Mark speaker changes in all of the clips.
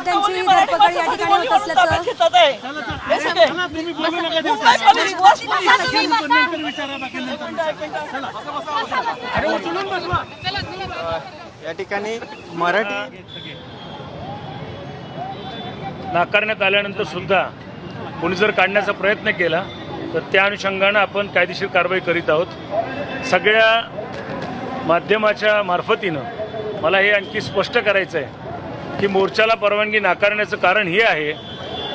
Speaker 1: त्यांची धरपकड या ठिकाणी होत असल्याचं
Speaker 2: या ठिकाणी मराठी
Speaker 3: नाकारण्यात आल्यानंतर सुद्धा कोणी जर काढण्याचा प्रयत्न केला तर त्या अनुषंगानं आपण कायदेशीर कारवाई करीत आहोत। सगळ्या माध्यमाच्या मार्फतीनं मला हे आणखी स्पष्ट करायचं आहे की मोर्चाला परवानगी नाकारण्याचं कारण हे आहे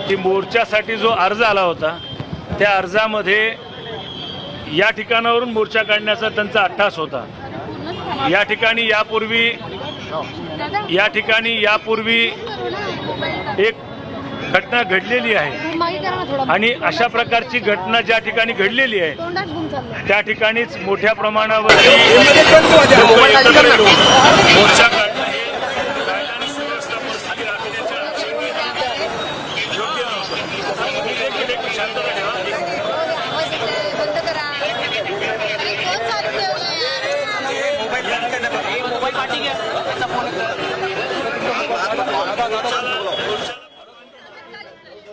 Speaker 3: की मोर्चासाठी जो अर्ज आला होता त्या अर्जामध्ये या ठिकाणावरून मोर्चा काढण्याचा त्यांचा अट्टास होता। या ठिकाणी यापूर्वी एक घटना घडलेली आहे आणि अशा प्रकारची घटना ज्या ठिकाणी घडलेली आहे त्या ठिकाणीच मोठ्या प्रमाणावर मोर्चा काढणं हे कायदा आणि सुव्यवस्था खाली राखण्याच्या योग्य नव्हतं। शांतता ठेवा।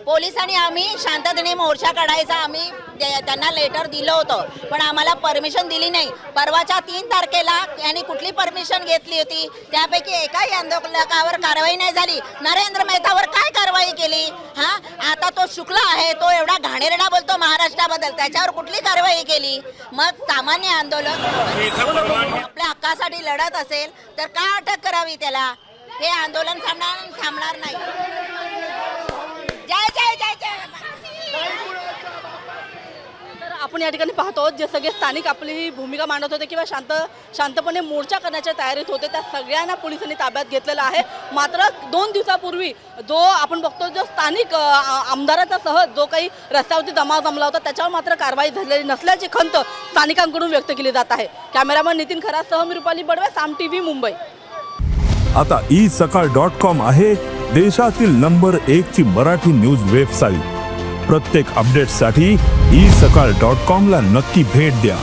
Speaker 4: पोलिसांनी आम्ही शांततेने मोर्चा काढायचा आम्ही त्यांना लेटर दिलं होतं, पण आम्हाला परमिशन दिली नाही। परवाच्या 3 तारखेला यांनी कुठली परमिशन घेतली होती? त्यापैकी एकाही आंदोलकावर कारवाई नाही झाली। नरेंद्र मेहतावर काय कारवाई केली? आता तो शुक्ला आहे, तो एवढा घाणेरडा बोलतो महाराष्ट्राबद्दल, त्याच्यावर कुठली कारवाई केली? मग सामान्य आंदोलक आपल्या हक्कासाठी लढत असेल तर का अटक करावी त्याला? हे आंदोलन थांबणार नाही। जय जय जय जय।
Speaker 5: तर आपण या ठिकाणी पाहतो जे सगळे स्थानिक आपली भूमिका मांडत होते किंवा शांतपणे मोर्चा करण्याच्या तयारीत होते त्या सगळ्यांना पोलिसांनी ताब्यात घेतलेलं आहे। मात्र 2 दिवसापूर्वी जो आपण बघतो जो स्थानिक आमदाराचा सह जो काही रस्त्यावरती जमाव जमला होता त्याच्यावर मात्र कारवाई झालेली नसल्याची खंत स्थानिकांकडून व्यक्त केली जात आहे। कॅमेरामन नितीन खरासह मी रुपाली बडवे, साम टीव्ही, मुंबई।
Speaker 6: आता isakal.com आहे देशातील नंबर 1 ची मराठी न्यूज वेबसाईट। प्रत्येक अपडेटसाठी isakal.com ला नक्की भेट द्या।